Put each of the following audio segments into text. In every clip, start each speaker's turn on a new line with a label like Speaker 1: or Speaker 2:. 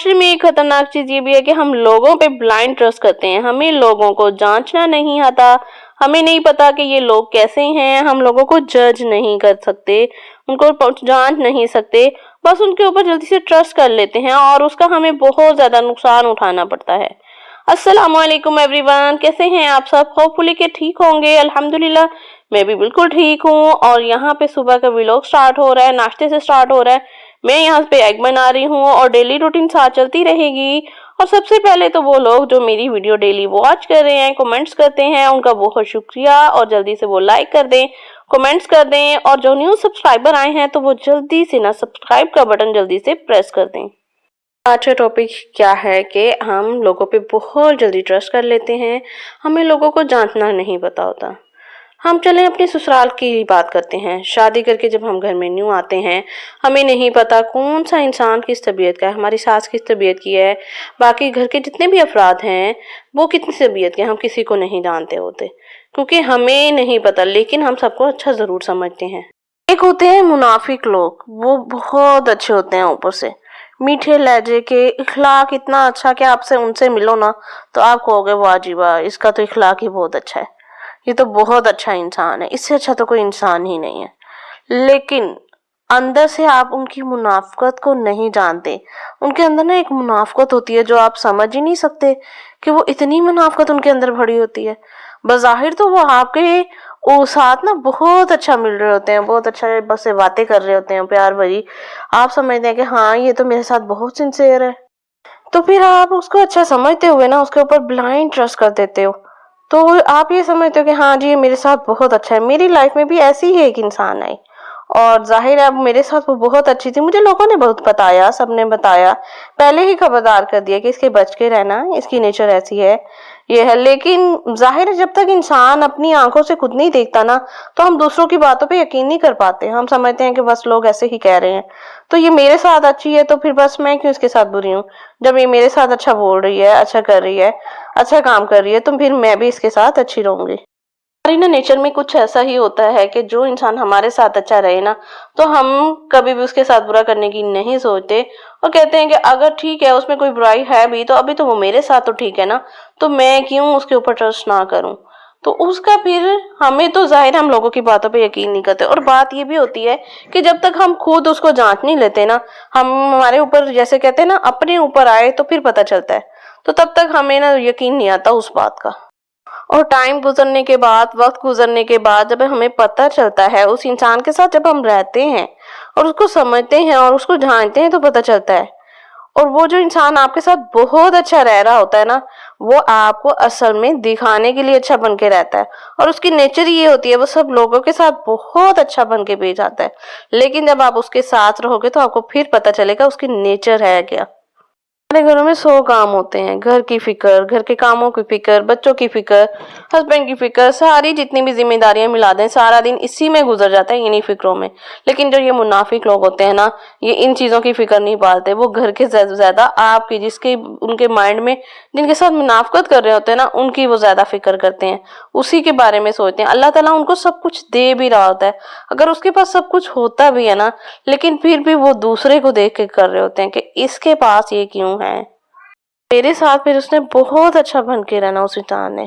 Speaker 1: معاشرے میں ایک خطرناک چیز یہ بھی ہے کہ ہم لوگوں پہ بلائنڈ ٹرسٹ کرتے ہیں. ہمیں لوگوں کو جانچنا نہیں آتا. ہمیں نہیں پتا کہ یہ لوگ کیسے ہیں. ہم لوگوں کو جج نہیں کر سکتے, ان کو جانچ نہیں سکتے. بس ان کے اوپر جلدی سے ٹرسٹ کر لیتے ہیں اور اس کا ہمیں بہت زیادہ نقصان اٹھانا پڑتا ہے. السلام علیکم ایوری ون, کیسے ہیں آپ سب؟ ہوپ فلی کہ ٹھیک ہوں گے. الحمدللہ میں بھی بالکل ٹھیک ہوں. اور یہاں پہ صبح کا ولاگ سٹارٹ ہو رہا ہے, ناشتے سے سٹارٹ ہو رہا ہے. میں یہاں پہ ایگ بنا رہی ہوں اور ڈیلی روٹین ساتھ چلتی رہے گی. اور سب سے پہلے تو وہ لوگ جو میری ویڈیو ڈیلی واچ کر رہے ہیں, کمنٹس کرتے ہیں, ان کا بہت شکریہ. اور جلدی سے وہ لائک کر دیں, کمنٹس کر دیں. اور جو نیو سبسکرائبر آئے ہیں تو وہ جلدی سے سبسکرائب کا بٹن جلدی سے پریس کر دیں. آج کا ٹاپک کیا ہے کہ ہم لوگوں پہ بہت جلدی ٹرسٹ کر لیتے ہیں. ہمیں لوگوں کو جانچنا نہیں پتا ہوتا. ہم چلیں اپنے سسرال کی بات کرتے ہیں. شادی کر کے جب ہم گھر میں نیو آتے ہیں, ہمیں نہیں پتا کون سا انسان کس طبیعت کا ہے. ہماری ساس کس طبیعت کی ہے, باقی گھر کے جتنے بھی افراد ہیں وہ کتنی طبیعت کے ہیں, ہم کسی کو نہیں جانتے ہوتے کیونکہ ہمیں نہیں پتا. لیکن ہم سب کو اچھا ضرور سمجھتے ہیں. ایک ہوتے ہیں منافق لوگ, وہ بہت اچھے ہوتے ہیں, اوپر سے میٹھے لہجے کے, اخلاق اتنا اچھا کہ آپ سے ان سے ملو نا تو آپ کہو گے واہ جی واہ, اس کا تو اخلاق ہی بہت اچھا ہے, یہ تو بہت اچھا انسان ہے, اس سے اچھا تو کوئی انسان ہی نہیں ہے. لیکن اندر سے آپ ان کی منافقت کو نہیں جانتے. ان کے اندر نا ایک منافقت ہوتی ہے جو آپ سمجھ ہی نہیں سکتے کہ وہ اتنی منافقت ان کے اندر بھری ہوتی ہے. بظاہر تو وہ آپ کے ساتھ نا بہت اچھا مل رہے ہوتے ہیں, بہت اچھا بس باتیں کر رہے ہوتے ہیں پیار بھری. آپ سمجھتے ہیں کہ ہاں یہ تو میرے ساتھ بہت سنسیئر ہے, تو پھر آپ اس کو اچھا سمجھتے ہوئے نا اس کے اوپر بلائنڈ ٹرسٹ کر دیتے ہو. تو آپ یہ سمجھتے ہو کہ ہاں جی یہ میرے ساتھ بہت اچھا ہے, میری لائف میں بھی ایسی ہی ایک انسان ہے. اور ظاہر ہے اب میرے ساتھ وہ بہت اچھی تھی, مجھے لوگوں نے بہت بتایا, سب نے بتایا, پہلے ہی خبردار کر دیا کہ اس کے بچ کے رہنا, اس کی نیچر ایسی ہے, یہ ہے. لیکن ظاہر ہے جب تک انسان اپنی آنکھوں سے خود نہیں دیکھتا نا تو ہم دوسروں کی باتوں پہ یقین نہیں کر پاتے. ہم سمجھتے ہیں کہ بس لوگ ایسے ہی کہہ رہے ہیں, تو یہ میرے ساتھ اچھی ہے تو پھر بس میں کیوں اس کے ساتھ بری ہوں. جب یہ میرے ساتھ اچھا بول رہی ہے, اچھا کر رہی ہے, اچھا کام کر رہی ہے, تو پھر میں بھی اس کے ساتھ اچھی رہوں گی. ہماری نا نیچر میں کچھ ایسا ہی ہوتا ہے کہ جو انسان ہمارے ساتھ اچھا رہے نا تو ہم کبھی بھی اس کے ساتھ برا کرنے کی نہیں سوچتے, اور کہتے ہیں کہ اگر ٹھیک ہے اس میں کوئی برائی ہے بھی تو ابھی تو وہ میرے ساتھ تو ٹھیک ہے نا, تو میں کیوں اس کے اوپر ٹرسٹ نہ کروں. تو اس کا پھر ہمیں تو ظاہر ہم لوگوں کی باتوں پہ یقین نہیں کرتے. اور بات یہ بھی ہوتی ہے کہ جب تک ہم خود اس کو جانچ نہیں لیتے نا, ہمارے اوپر جیسے کہتے ہیں نا اپنے اوپر آئے تو پھر پتہ چلتا ہے, تو تب تک ہمیں نا یقین نہیں آتا اس بات کا. اور ٹائم گزرنے کے بعد, وقت گزرنے کے بعد جب ہمیں پتہ چلتا ہے اس انسان کے ساتھ, جب ہم رہتے ہیں اور اس کو سمجھتے ہیں اور اس کو جانتے ہیں تو پتہ چلتا ہے. اور وہ جو انسان آپ کے ساتھ بہت اچھا رہ رہا ہوتا ہے نا, وہ آپ کو اصل میں دکھانے کے لیے اچھا بن کے رہتا ہے, اور اس کی نیچر یہ ہوتی ہے وہ سب لوگوں کے ساتھ بہت اچھا بن کے پیش آتا ہے. لیکن جب آپ اس کے ساتھ رہو گے تو آپ کو پھر پتہ چلے گا اس کی نیچر ہے کیا. ہمارے گھروں میں 100 کام ہوتے ہیں, گھر کی فکر, گھر کے کاموں کی فکر, بچوں کی فکر, ہسبینڈ کی فکر, ساری جتنی بھی ذمہ داریاں ملا دیں سارا دن اسی میں گزر جاتا ہے, انہی فکروں میں. لیکن جو یہ منافق لوگ ہوتے ہیں نا, یہ ان چیزوں کی فکر نہیں پالتے. وہ گھر کے زیادہ آپ کی جس کے ان کے مائنڈ میں جن کے ساتھ منافقت کر رہے ہوتے ہیں نا, ان کی وہ زیادہ فکر کرتے ہیں, اسی کے بارے میں سوچتے ہیں. اللہ تعالیٰ ان کو سب کچھ دے بھی رہا ہوتا ہے, اگر اس کے پاس سب کچھ ہوتا بھی ہے نا, لیکن پھر بھی وہ دوسرے کو دیکھ کے کر رہے ہوتے ہیں کہ اس کے پاس یہ کیوں ہے. میرے ساتھ پھر اس نے بہت اچھا بن کے رہنا اس انسان نے,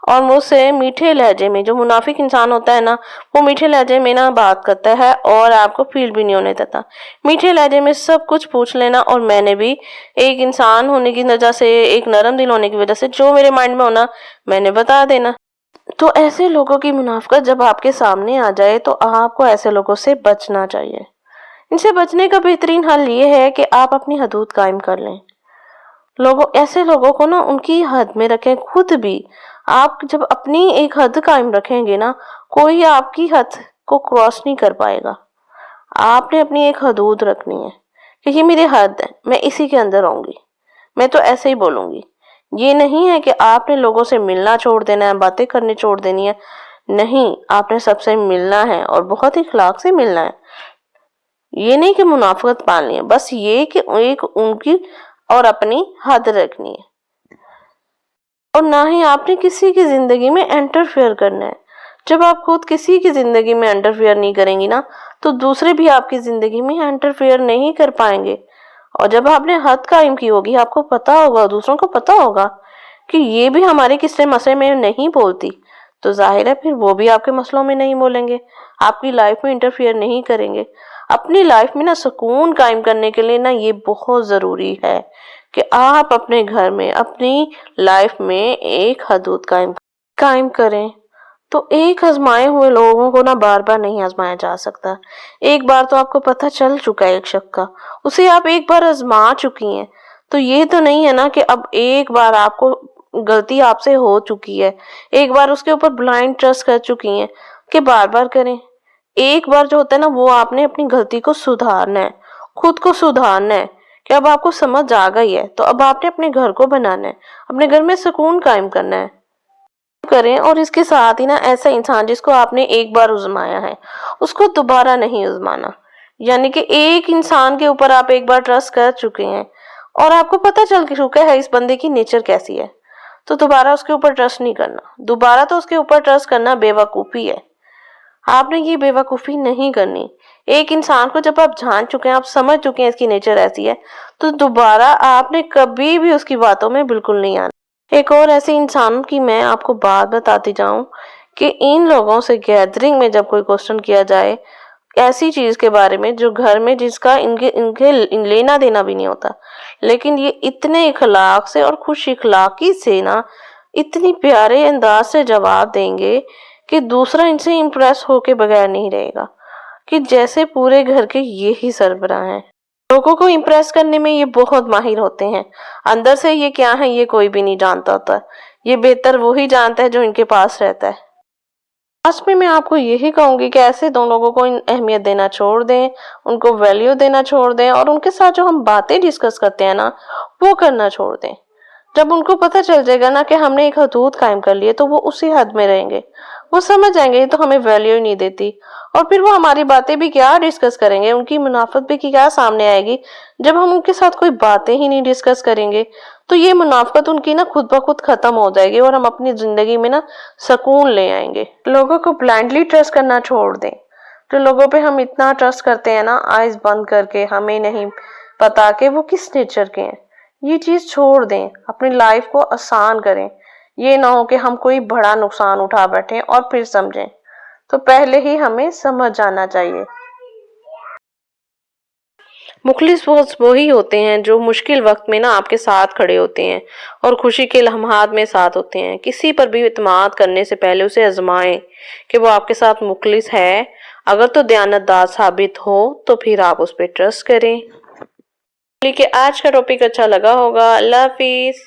Speaker 1: اور مجھ سے میٹھے لہجے میں, جو منافق انسان ہوتا ہے نا وہ میٹھے لہجے میں نا بات کرتا ہے اور آپ کو فیل بھی نہیں ہونے دیتا. میٹھے لہجے میں سب کچھ پوچھ لینا, اور میں نے بھی ایک انسان ہونے کی وجہ سے, ایک نرم دل ہونے کی وجہ سے جو میرے مائنڈ میں ہونا میں نے بتا دینا. تو ایسے لوگوں کی منافقت جب آپ کے سامنے آ جائے تو آپ کو ایسے لوگوں سے بچنا چاہیے. ان سے بچنے کا بہترین حل یہ ہے کہ آپ اپنی حدود قائم کر لیں. ایسے لوگوں کو نا ان کی حد میں رکھیں. خود بھی آپ جب اپنی ایک حد قائم رکھیں گے نا, کوئی آپ کی حد کو کراس نہیں کر پائے گا. آپ نے اپنی ایک حدود رکھنی ہے کہ یہ میری حد ہے, میں اسی کے اندر رہوں گی, میں تو ایسے ہی بولوں گی. یہ نہیں ہے کہ آپ نے لوگوں سے ملنا چھوڑ دینا ہے, باتیں کرنے چھوڑ دینی ہے. نہیں, آپ نے سب سے ملنا ہے اور بہت اخلاق سے ملنا ہے. یہ نہیں کہ منافقت پالنی ہے, بس یہ کہ ایک ان کی اور اپنی حد رکھنی ہے. اور نہ ہی آپ نے کسی کی زندگی میں انٹرفیئر کرنا ہے. جب آپ خود کسی کی زندگی میں انٹرفیئر نہیں کریں گی نا, تو دوسرے بھی آپ کی زندگی میں انٹرفیئر نہیں کر پائیں گے. اور جب آپ نے حد قائم کی ہوگی، آپ کو پتا ہوگا، دوسروں کو پتا ہوگا کہ یہ بھی ہمارے کسی مسئلے میں نہیں بولتی، تو ظاہر ہے پھر وہ بھی آپ کے مسئلوں میں نہیں بولیں گے، آپ کی لائف میں انٹرفیئر نہیں کریں گے۔ اپنی لائف میں نا سکون قائم کرنے کے لیے نا یہ بہت ضروری ہے کہ آپ اپنے گھر میں، اپنی لائف میں ایک حدود قائم کریں۔ تو ایک آزمائے ہوئے لوگوں کو نا بار بار نہیں آزمایا جا سکتا۔ ایک بار تو آپ کو پتہ چل چکا ہے ایک شخص کا، اسے آپ ایک بار آزما چکی ہیں، تو یہ تو نہیں ہے نا کہ اب ایک بار آپ کو غلطی آپ سے ہو چکی ہے، ایک بار اس کے اوپر بلائنڈ ٹرسٹ کر چکی ہیں کہ بار بار کریں۔ ایک بار جو ہوتا ہے نا وہ آپ نے اپنی غلطی کو سدھارنا ہے، خود کو سدھارنا ہے کہ اب آپ کو سمجھ آ گئی ہے، تو اب آپ نے اپنے گھر کو بنانا ہے، اپنے گھر میں سکون قائم کرنا ہے کریں۔ اور اس کے ساتھ ہی نا ایسا انسان جس کو آپ نے ایک بار آزمایا ہے اس کو دوبارہ نہیں آزمانا، یعنی کہ ایک انسان کے اوپر آپ ایک بار ٹرسٹ کر چکے ہیں اور آپ کو پتہ چل چکا ہے اس بندے کی نیچر کیسی ہے، تو دوبارہ اس کے اوپر ٹرسٹ نہیں کرنا۔ دوبارہ تو اس کے اوپر ٹرسٹ کرنا بے وقوفی ہے، آپ نے یہ بے وقوفی نہیں کرنی۔ ایک انسان کو جب آپ جان چکے ہیں، آپ سمجھ چکے ہیں اس کی نیچر ایسی ہے، تو دوبارہ آپ نے کبھی بھی اس کی باتوں میں بالکل نہیں آنا۔ ایک اور ایسے انسانوں کی میں آپ کو بات بتاتی جاؤں کہ ان لوگوں سے گیدرنگ میں جب کوئی کوسچن کیا جائے ایسی چیز کے بارے میں جو گھر میں جس کا ان کے لینا دینا بھی نہیں ہوتا، لیکن یہ اتنے اخلاق سے اور خوش اخلاقی سے نا اتنی پیارے انداز سے جواب دیں گے کہ دوسرا ان سے امپریس ہو کے بغیر نہیں رہے گا، کہ جیسے پورے گھر کے یہی سربراہ ہیں۔ لوگوں کو امپریس کرنے میں یہ بہت ماہر ہوتے ہیں، اندر سے یہ کیا ہے یہ کوئی بھی نہیں جانتا ہوتا، یہ بہتر وہی جانتا ہے جو ان کے پاس رہتا ہے۔ لاسٹ میں آپ کو یہی کہوں گی کہ ایسے دو لوگوں کو اہمیت دینا چھوڑ دیں، ان کو ویلیو دینا چھوڑ دیں، اور ان کے ساتھ جو ہم باتیں ڈسکس کرتے ہیں نا وہ کرنا چھوڑ دیں۔ جب ان کو پتہ چل جائے گا نا کہ ہم نے ایک حدود قائم کر لی ہے تو وہ اسی حد میں رہیں گے، وہ سمجھ جائیں گے یہ تو ہمیں ویلیو ہی نہیں دیتی، اور پھر وہ ہماری باتیں بھی کیا ڈسکس کریں گے، ان کی منافعت بھی کیا سامنے آئے گی جب ہم ان کے ساتھ کوئی باتیں ہی نہیں ڈسکس کریں گے۔ تو یہ منافعت ان کی نا خود بخود ختم ہو جائے گی اور ہم اپنی زندگی میں نا سکون لے آئیں گے۔ لوگوں کو بلائنڈلی ٹرسٹ کرنا چھوڑ دیں۔ جو لوگوں پہ ہم اتنا ٹرسٹ کرتے ہیں نا آئیز بند کر کے، ہمیں نہیں پتا کہ وہ کس نیچر کے ہیں، یہ چیز چھوڑ دیں، اپنی لائف کو آسان کریں۔ یہ نہ ہو کہ ہم کوئی بڑا نقصان اٹھا بیٹھیں اور پھر سمجھیں، تو پہلے ہی ہمیں سمجھ جانا چاہیے۔ مخلص وہی ہوتے ہیں جو مشکل وقت میں نا آپ کے ساتھ کھڑے ہوتے ہیں اور خوشی کے لمحات میں ساتھ ہوتے ہیں۔ کسی پر بھی اعتماد کرنے سے پہلے اسے آزمائیں کہ وہ آپ کے ساتھ مخلص ہے، اگر تو دیانتدار ثابت ہو تو پھر آپ اس پہ ٹرسٹ کریں۔ کہ آج کا ٹاپک اچھا لگا ہوگا۔ اللہ حافظ۔